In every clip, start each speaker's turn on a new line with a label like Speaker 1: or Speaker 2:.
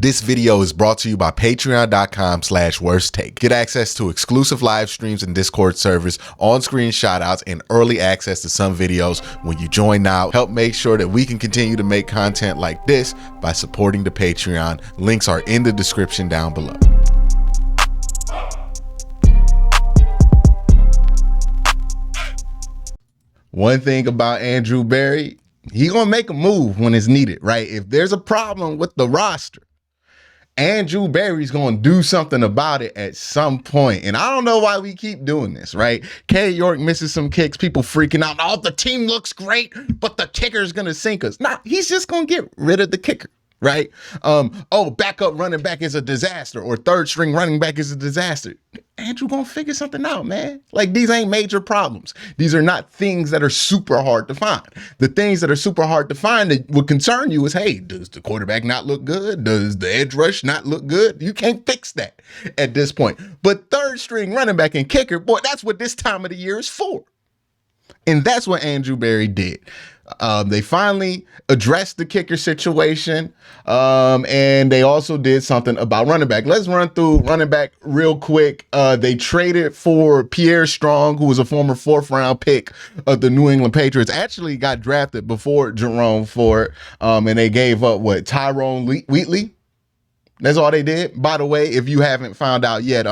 Speaker 1: This video is brought to you by patreon.com/worsttake. Get access to exclusive live streams and Discord servers, on-screen shoutouts, and early access to some videos when you join now. Help make sure that we can continue to make content like this by supporting the Patreon. Links are in the description down below. One thing about Andrew Berry, he gonna make a move when it's needed, right? If there's a problem with the roster, Andrew Berry's gonna do something about it at some point. And I don't know why we keep doing this, right? Cade York misses some kicks, people freaking out. Oh, the team looks great, but the kicker's gonna sink us. Nah, he's just gonna get rid of the kicker, right? Oh, backup running back is a disaster, or third string running back is a disaster. Andrew gonna figure something out, man. Like, these ain't major problems. These are not things that are super hard to find. The things that are super hard to find that would concern you is, hey, does the quarterback not look good? Does the edge rush not look good? You can't fix that at this point. But third string running back and kicker, boy, that's what this time of the year is for. And that's what Andrew Berry did. They finally addressed the kicker situation, and they also did something about running back. Let's run through running back real quick. They traded for Pierre Strong, who was a former 4th-round pick of the New England Patriots. Actually got drafted before Jerome Ford, and they gave up, Tyrone Wheatley? That's all they did. By the way, if you haven't found out yet,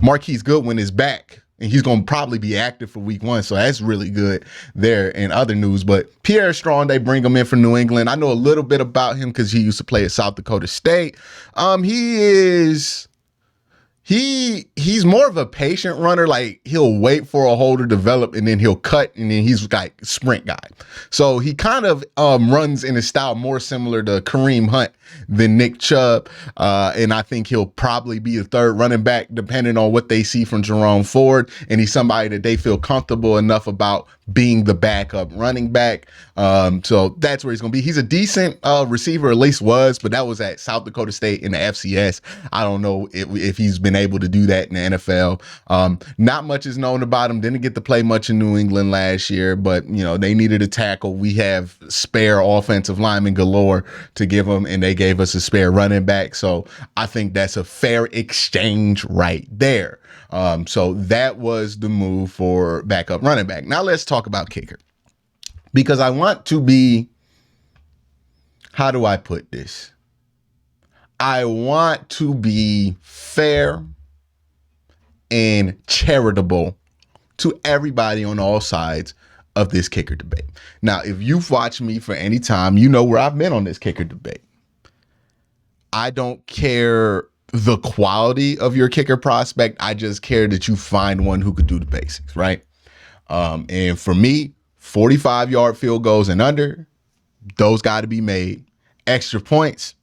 Speaker 1: Marquise Goodwin is back. And he's going to probably be active for week 1. So that's really good there in other news. But Pierre Strong, they bring him in from New England. I know a little bit about him because he used to play at South Dakota State. He's more of a patient runner. Like, he'll wait for a hole to develop and then he'll cut, and then he's like a sprint guy. So he kind of runs in a style more similar to Kareem Hunt than Nick Chubb. And I think he'll probably be a third running back depending on what they see from Jerome Ford. And he's somebody that they feel comfortable enough about being the backup running back. So that's where he's going to be. He's a decent receiver, at least was, but that was at South Dakota State in the FCS. I don't know if he's been able to do that in the NFL. Not much is known about him. Didn't get to play much in New England last year, but you know, they needed a tackle. We have spare offensive linemen galore to give them, and they gave us a spare running back. So I think that's a fair exchange right there. So that was the move for backup running back. Now let's talk about kicker, because I want to be, how do I put this? I want to be fair and charitable to everybody on all sides of this kicker debate. Now, if you've watched me for any time, you know where I've been on this kicker debate. I don't care the quality of your kicker prospect. I just care that you find one who could do the basics, right? And for me, 45-yard field goals and under, those got to be made. Extra points,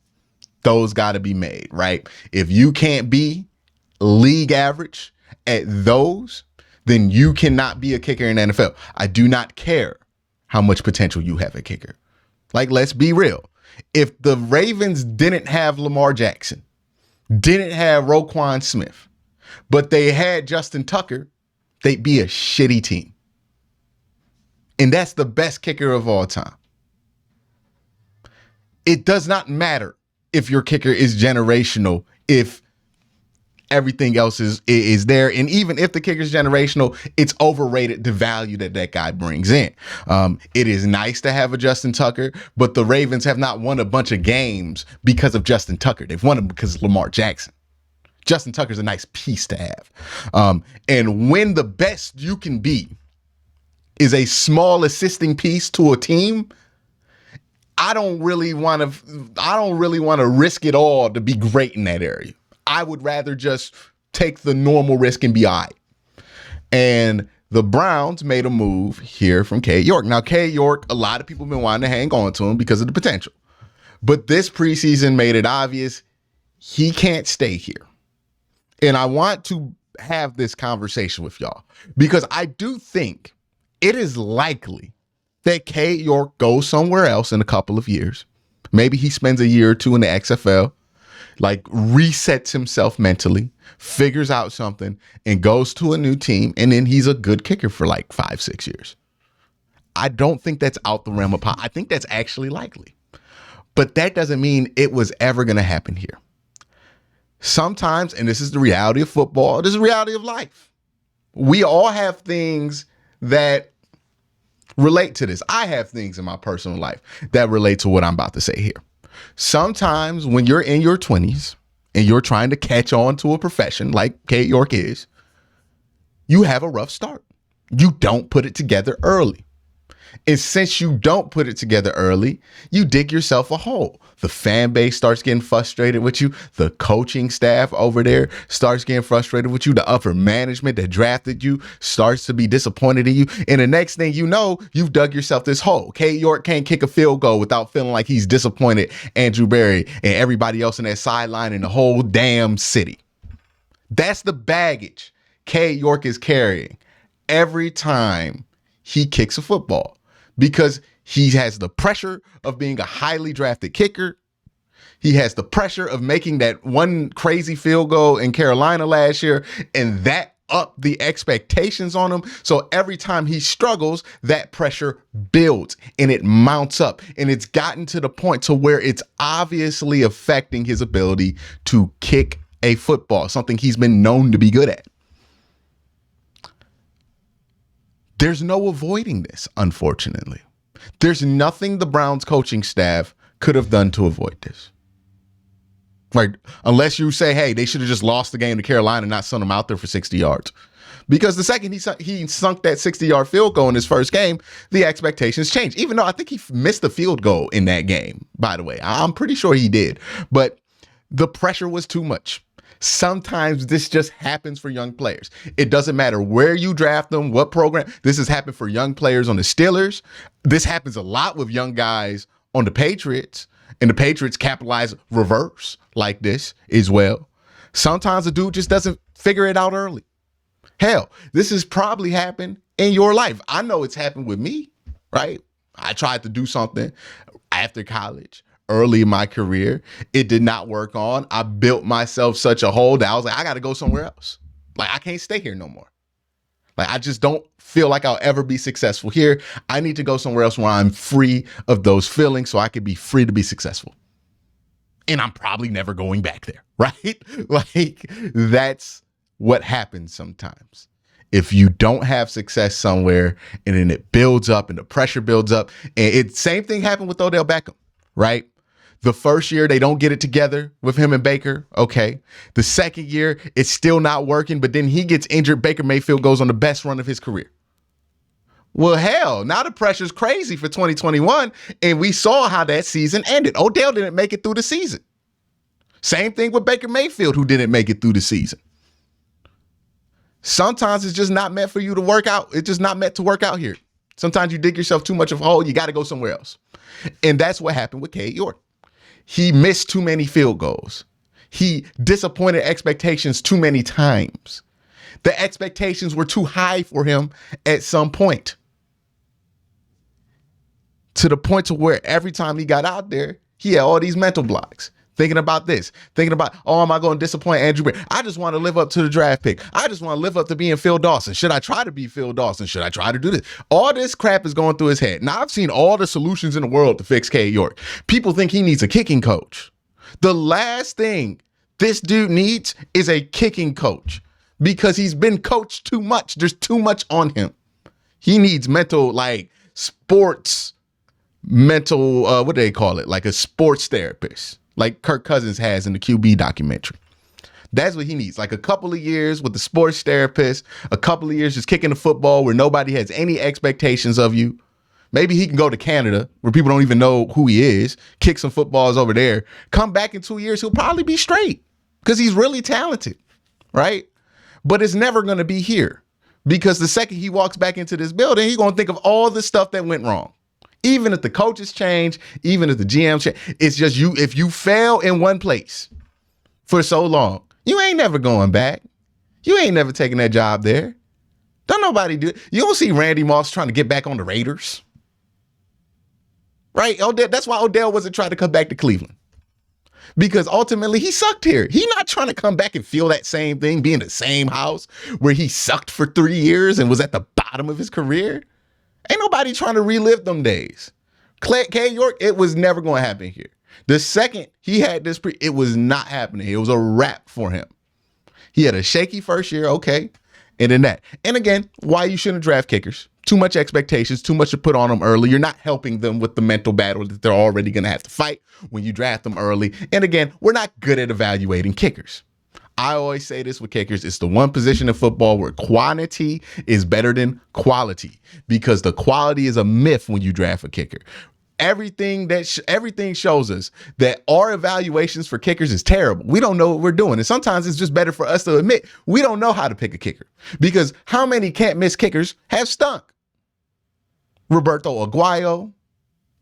Speaker 1: those got to be made, right? If you can't be league average at those, then you cannot be a kicker in the NFL. I do not care how much potential you have at kicker. Like, let's be real. If the Ravens didn't have Lamar Jackson, didn't have Roquan Smith, but they had Justin Tucker, they'd be a shitty team. And that's the best kicker of all time. It does not matter if your kicker is generational, if everything else is there. And even if the kicker is generational, it's overrated the value that that guy brings in. It is nice to have a Justin Tucker, but the Ravens have not won a bunch of games because of Justin Tucker. They've won them because of Lamar Jackson. Justin Tucker's a nice piece to have. And when the best you can be is a small assisting piece to a team, I don't really want to risk it all to be great in that area. I would rather just take the normal risk and be all right. And the Browns made a move here from Cade York. Now, Cade York, a lot of people have been wanting to hang on to him because of the potential. But this preseason made it obvious he can't stay here. And I want to have this conversation with y'all because I do think it is likely that Cade York goes somewhere else in a couple of years. Maybe he spends a year or two in the XFL, like resets himself mentally, figures out something, and goes to a new team, and then he's a good kicker for like 5-6 years. I don't think that's out the realm of I think that's actually likely. But that doesn't mean it was ever going to happen here. Sometimes, and this is the reality of football, this is the reality of life, we all have things that relate to this. I have things in my personal life that relate to what I'm about to say here. Sometimes when you're in your 20s and you're trying to catch on to a profession like Cade York is, you have a rough start. You don't put it together early. And since you don't put it together early, you dig yourself a hole. The fan base starts getting frustrated with you. The coaching staff over there starts getting frustrated with you. The upper management that drafted you starts to be disappointed in you. And the next thing you know, you've dug yourself this hole. Cade York can't kick a field goal without feeling like he's disappointed Andrew Berry and everybody else in that sideline in the whole damn city. That's the baggage Cade York is carrying every time he kicks a football, because he has the pressure of being a highly drafted kicker. He has the pressure of making that one crazy field goal in Carolina last year, and that upped the expectations on him. So every time he struggles, that pressure builds and it mounts up, and it's gotten to the point to where it's obviously affecting his ability to kick a football, something he's been known to be good at. There's no avoiding this, unfortunately. There's nothing the Browns coaching staff could have done to avoid this. Right? Unless you say, hey, they should have just lost the game to Carolina and not sent him out there for 60 yards. Because the second he sunk that 60-yard field goal in his first game, the expectations changed. Even though I think he missed the field goal in that game, by the way. I'm pretty sure he did. But the pressure was too much. Sometimes this just happens for young players. It doesn't matter where you draft them, what program. This has happened for young players on the Steelers. This happens a lot with young guys on the Patriots, and the Patriots capitalize reverse like this as well. Sometimes a dude just doesn't figure it out early. Hell, this has probably happened in your life. I know it's happened with me, right? I tried to do something after college. Early in my career, it did not work on. I built myself such a hole that I was like, I got to go somewhere else. Like, I can't stay here no more. Like, I just don't feel like I'll ever be successful here. I need to go somewhere else where I'm free of those feelings so I can be free to be successful. And I'm probably never going back there, right? Like, that's what happens sometimes. If you don't have success somewhere and then it builds up and the pressure builds up, and same thing happened with Odell Beckham, right? The first year, they don't get it together with him and Baker. Okay. The second year, it's still not working, but then he gets injured. Baker Mayfield goes on the best run of his career. Well, hell, now the pressure's crazy for 2021, and we saw how that season ended. Odell didn't make it through the season. Same thing with Baker Mayfield, who didn't make it through the season. Sometimes it's just not meant for you to work out. It's just not meant to work out here. Sometimes you dig yourself too much of a hole. You got to go somewhere else. And that's what happened with Cade York. He missed too many field goals. He disappointed expectations too many times. The expectations were too high for him at some point. To the point to where every time he got out there, he had all these mental blocks. Thinking about this, thinking about, oh, am I going to disappoint Andrew Berry? I just want to live up to the draft pick. I just want to live up to being Phil Dawson. Should I try to be Phil Dawson? Should I try to do this? All this crap is going through his head. Now, I've seen all the solutions in the world to fix Cade York. People think he needs a kicking coach. The last thing this dude needs is a kicking coach, because he's been coached too much. There's too much on him. He needs mental, like sports, mental, what do they call it? Like a sports therapist, like Kirk Cousins has in the QB documentary. That's what he needs. Like a couple of years with the sports therapist, a couple of years just kicking the football where nobody has any expectations of you. Maybe he can go to Canada where people don't even know who he is, kick some footballs over there, come back in 2 years, he'll probably be straight because he's really talented, right? But it's never going to be here, because the second he walks back into this building, he's going to think of all the stuff that went wrong. Even if the coaches change, even if the GM change, it's just you. If you fail in one place for so long, you ain't never going back. You ain't never taking that job there. Don't nobody do it. You don't see Randy Moss trying to get back on the Raiders. Right? Odell, that's why Odell wasn't trying to come back to Cleveland. Because ultimately he sucked here. He's not trying to come back and feel that same thing, be in the same house where he sucked for 3 years and was at the bottom of his career. Ain't nobody trying to relive them days. Cade York, it was never going to happen here. The second he had this, it was not happening. It was a wrap for him. He had a shaky first year, okay, and then that. And again, why you shouldn't draft kickers. Too much expectations, too much to put on them early. You're not helping them with the mental battle that they're already going to have to fight when you draft them early. And again, we're not good at evaluating kickers. I always say this with kickers. It's the one position in football where quantity is better than quality, because the quality is a myth when you draft a kicker. Everything shows us that our evaluations for kickers is terrible. We don't know what we're doing. And sometimes it's just better for us to admit we don't know how to pick a kicker, because how many can't miss kickers have stunk? Roberto Aguayo,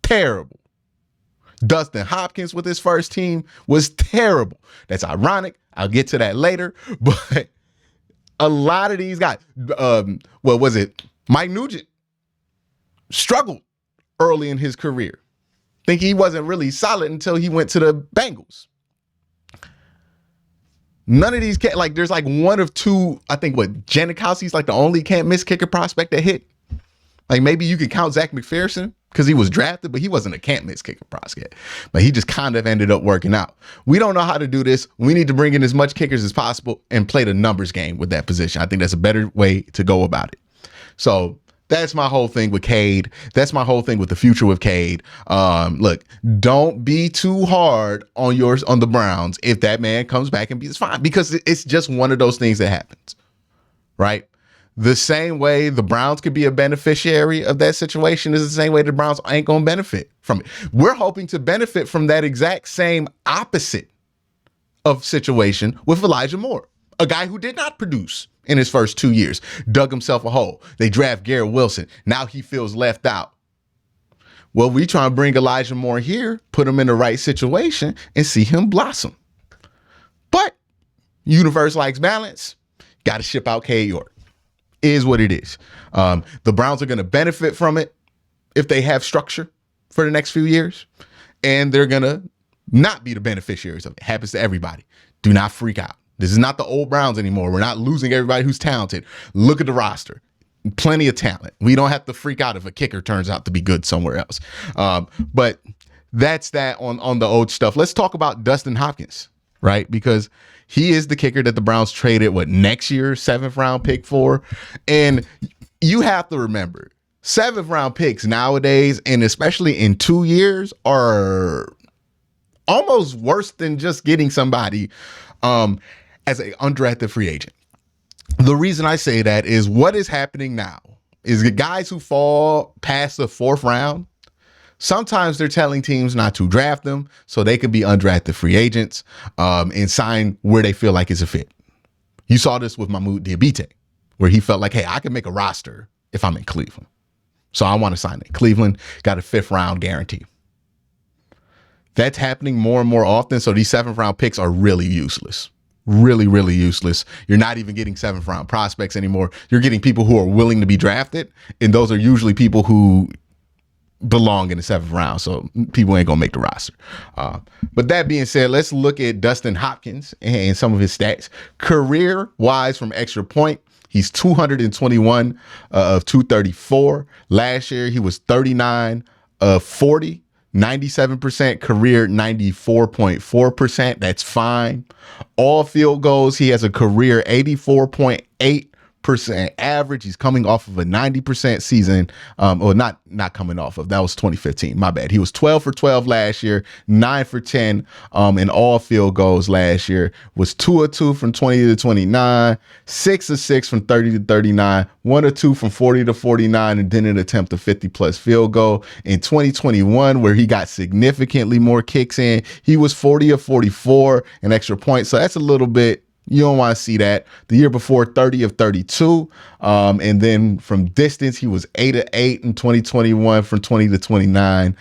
Speaker 1: terrible. Dustin Hopkins with his first team was terrible. That's ironic. I'll get to that later. But a lot of these guys, what was it? Mike Nugent struggled early in his career. Think he wasn't really solid until he went to the Bengals. None of these like there's like one of two. I think Janikowski's like the only can't miss kicker prospect that hit. Like maybe you could count Zach McPherson because he was drafted, but he wasn't a can't miss kicker prospect. But he just kind of ended up working out. We don't know how to do this. We need to bring in as much kickers as possible and play the numbers game with that position. I think that's a better way to go about it. So that's my whole thing with Cade. That's my whole thing with the future with Cade. Look, don't be too hard on the Browns. If that man comes back and it's fine, because it's just one of those things that happens, right? The same way the Browns could be a beneficiary of that situation is the same way the Browns ain't going to benefit from it. We're hoping to benefit from that exact same opposite of situation with Elijah Moore, a guy who did not produce in his first 2 years, dug himself a hole. They draft Garrett Wilson. Now he feels left out. Well, we try to bring Elijah Moore here, put him in the right situation, and see him blossom. But universe likes balance. Got to ship out Cade York. Is what it is. The Browns are going to benefit from it if they have structure for the next few years, and they're going to not be the beneficiaries of it. Happens to everybody. Do not freak out. This is not the old Browns anymore. We're not losing everybody who's talented. Look at the roster. Plenty of talent. We don't have to freak out if a kicker turns out to be good somewhere else. But that's that on the old stuff. Let's talk about Dustin Hopkins, right? Because he is the kicker that the Browns traded next year, 7th round pick for. And you have to remember, 7th round picks nowadays, and especially in 2 years, are almost worse than just getting somebody as an undrafted free agent. The reason I say that is what is happening now is the guys who fall past the 4th round, sometimes they're telling teams not to draft them so they can be undrafted free agents and sign where they feel like it's a fit. You saw this with Mahmoud Diabate, where he felt like, hey, I can make a roster if I'm in Cleveland. So I want to sign it. Cleveland got a 5th round guarantee. That's happening more and more often. So these 7th round picks are really useless. Really, really useless. You're not even getting 7th round prospects anymore. You're getting people who are willing to be drafted. And those are usually people who belong in the 7th round. So people ain't going to make the roster. But that being said, let's look at Dustin Hopkins and some of his stats. Career wise from extra point, he's 221 of 234. Last year, he was 39 of 40. 97% career, 94.4%. That's fine. All field goals, he has a career 84.8% average. He's coming off of a 90% season, or not coming off of. That was 2015. My bad. He was 12 for 12 last year, 9 for 10 in all field goals last year. Was 2 of 2 from 20 to 29, 6 of 6 from 30 to 39, 1 of 2 from 40 to 49, and didn't attempt a 50-plus field goal. In 2021, where he got significantly more kicks in, he was 40 of 44, an extra point. So that's a little bit. You don't want to see that. The year before, 30 of 32. And then from distance, he was 8 of 8 in 2021 from 20 to 29,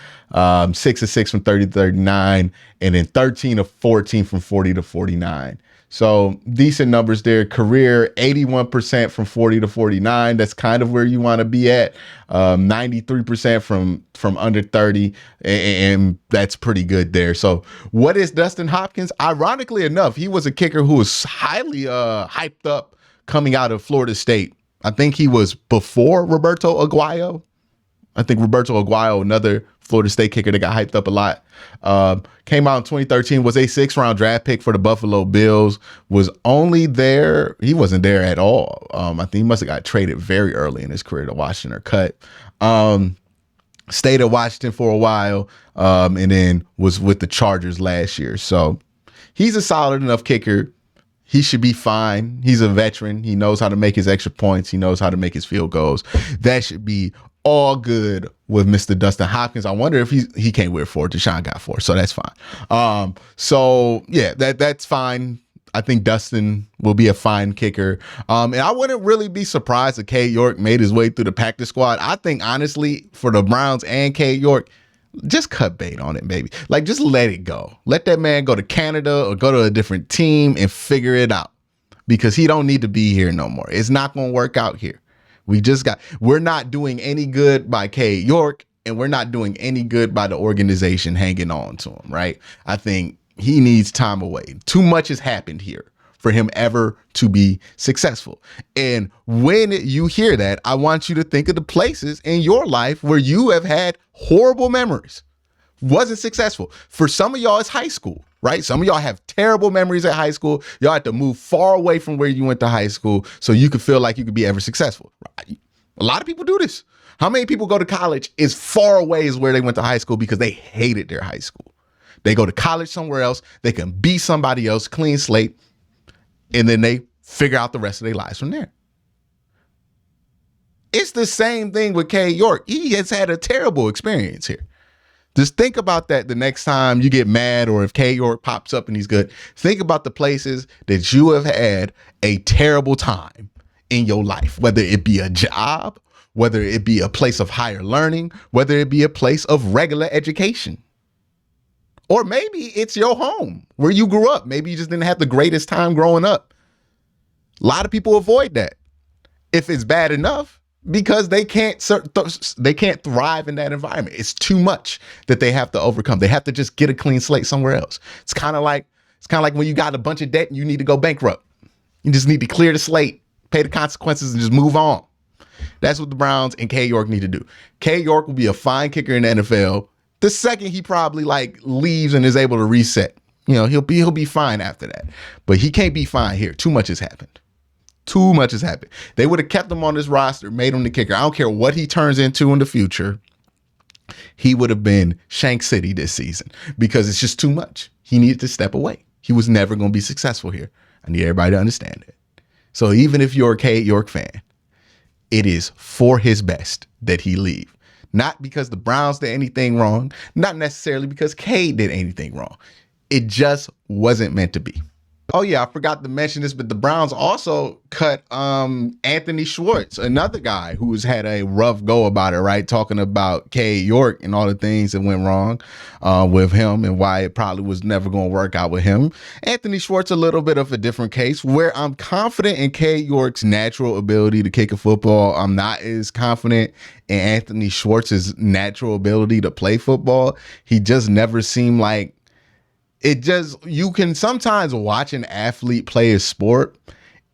Speaker 1: 6 of 6 from 30 to 39, and then 13 of 14 from 40 to 49. So decent numbers there. Career 81% from 40 to 49. That's kind of where you want to be at. 93% from under 30, and that's pretty good there. So what is Dustin Hopkins? Ironically enough, he was a kicker who was highly hyped up coming out of Florida State. I think he was before Roberto Aguayo. I think Roberto Aguayo, another Florida State kicker that got hyped up a lot, came out in 2013, was a 6th-round draft pick for the Buffalo Bills, was only there. He wasn't there at all. I think he must have got traded very early in his career to Washington or cut. Stayed at Washington for a while, and then was with the Chargers last year. So he's a solid enough kicker. He should be fine. He's a veteran. He knows how to make his extra points. He knows how to make his field goals. That should be all good with Mr. Dustin Hopkins. I wonder if he can't wear 4. Deshaun got 4, so that's fine. So yeah, that's fine. I think Dustin will be a fine kicker. And I wouldn't really be surprised if Cade York made his way through the practice squad. I think, honestly, for the Browns and Cade York, just cut bait on it, baby. Like, just let it go. Let that man go to Canada or go to a different team and figure it out, because he don't need to be here no more. It's not going to work out here. We're not doing any good by Cade York, and we're not doing any good by the organization hanging on to him, right? I think he needs time away. Too much has happened here for him ever to be successful. And when you hear that, I want you to think of the places in your life where you have had horrible memories. Wasn't successful. For some of y'all, it's high school, right? Some of y'all have terrible memories at high school. Y'all have to move far away from where you went to high school so you could feel like you could be ever successful. Right? A lot of people do this. How many people go to college as far away as where they went to high school because they hated their high school? They go to college somewhere else. They can be somebody else, clean slate, and then they figure out the rest of their lives from there. It's the same thing with Cade York. He has had a terrible experience here. Just think about that the next time you get mad, or if Cade York pops up and he's good. Think about the places that you have had a terrible time in your life, whether it be a job, whether it be a place of higher learning, whether it be a place of regular education. Or maybe it's your home where you grew up. Maybe you just didn't have the greatest time growing up. A lot of people avoid that if it's bad enough, because they can't thrive in that environment. It's too much that they have to overcome. They have to just get a clean slate somewhere else. It's kind of like when you got a bunch of debt and you need to go bankrupt. You just need to clear the slate, pay the consequences, and just move on. That's what the Browns and Cade York need to do. Cade York will be a fine kicker in the NFL. The second he probably leaves and is able to reset, he'll be fine after that. But he can't be fine here. Too much has happened. Too much has happened. They would have kept him on this roster, made him the kicker. I don't care what he turns into in the future. He would have been Shank City this season because it's just too much. He needed to step away. He was never going to be successful here. I need everybody to understand it. So even if you're a Cade York fan, it is for his best that he leave. Not because the Browns did anything wrong, not necessarily because Cade did anything wrong. It just wasn't meant to be. Oh yeah, I forgot to mention this, but the Browns also cut Anthony Schwartz, another guy who's had a rough go about it, right? Talking about Cade York and all the things that went wrong with him and why it probably was never going to work out with him. Anthony Schwartz, a little bit of a different case, where I'm confident in Cade York's natural ability to kick a football. I'm not as confident in Anthony Schwartz's natural ability to play football. He just never seemed like you can sometimes watch an athlete play a sport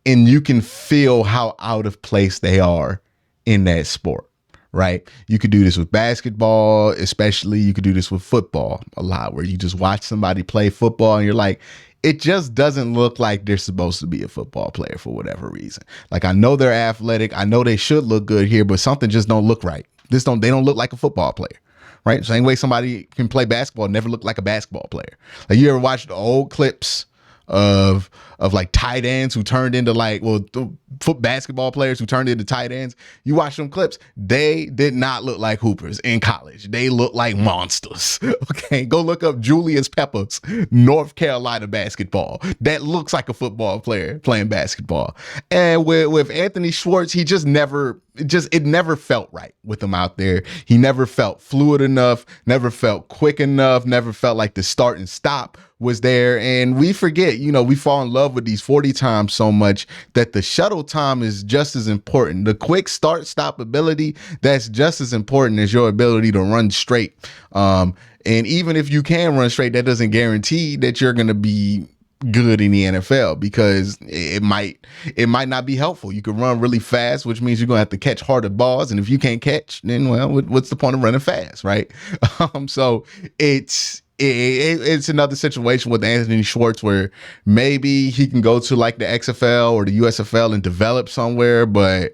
Speaker 1: and you can feel how out of place they are in that sport, right? You could do this with basketball, especially. You could do this with football a lot, where you just watch somebody play football and you're like, it just doesn't look like they're supposed to be a football player for whatever reason. Like, I know they're athletic. I know they should look good here, but something just don't look right. They don't look like a football player. Right? Same way somebody can play basketball, never look like a basketball player. Like, you ever watch the old clips of like tight ends who turned into basketball players who turned into tight ends? You watch them clips, they did not look like hoopers in college. They look like monsters. Okay, go look up Julius Peppers, North Carolina basketball. That looks like a football player playing basketball. And with Anthony Schwartz, it never felt right with him out there. He never felt fluid enough, never felt quick enough, never felt like the start and stop was there. And we forget, we fall in love with these 40 times so much that the shuttle time is just as important. The quick start stop ability, that's just as important as your ability to run straight. And even if you can run straight, that doesn't guarantee that you're going to be good in the NFL, because it might not be helpful. You can run really fast, which means you're gonna have to catch harder balls, and if you can't catch, then well, what's the point of running fast, right? So it's another situation with Anthony Schwartz where maybe he can go to like the XFL or the USFL and develop somewhere, but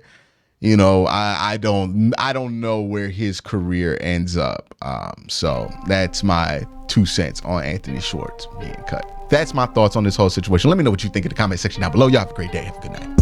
Speaker 1: you know, I don't know where his career ends up. So that's my 2 cents on Anthony Schwartz being cut. That's my thoughts on this whole situation. Let me know what you think in the comment section down below. Y'all have a great day. Have a good night.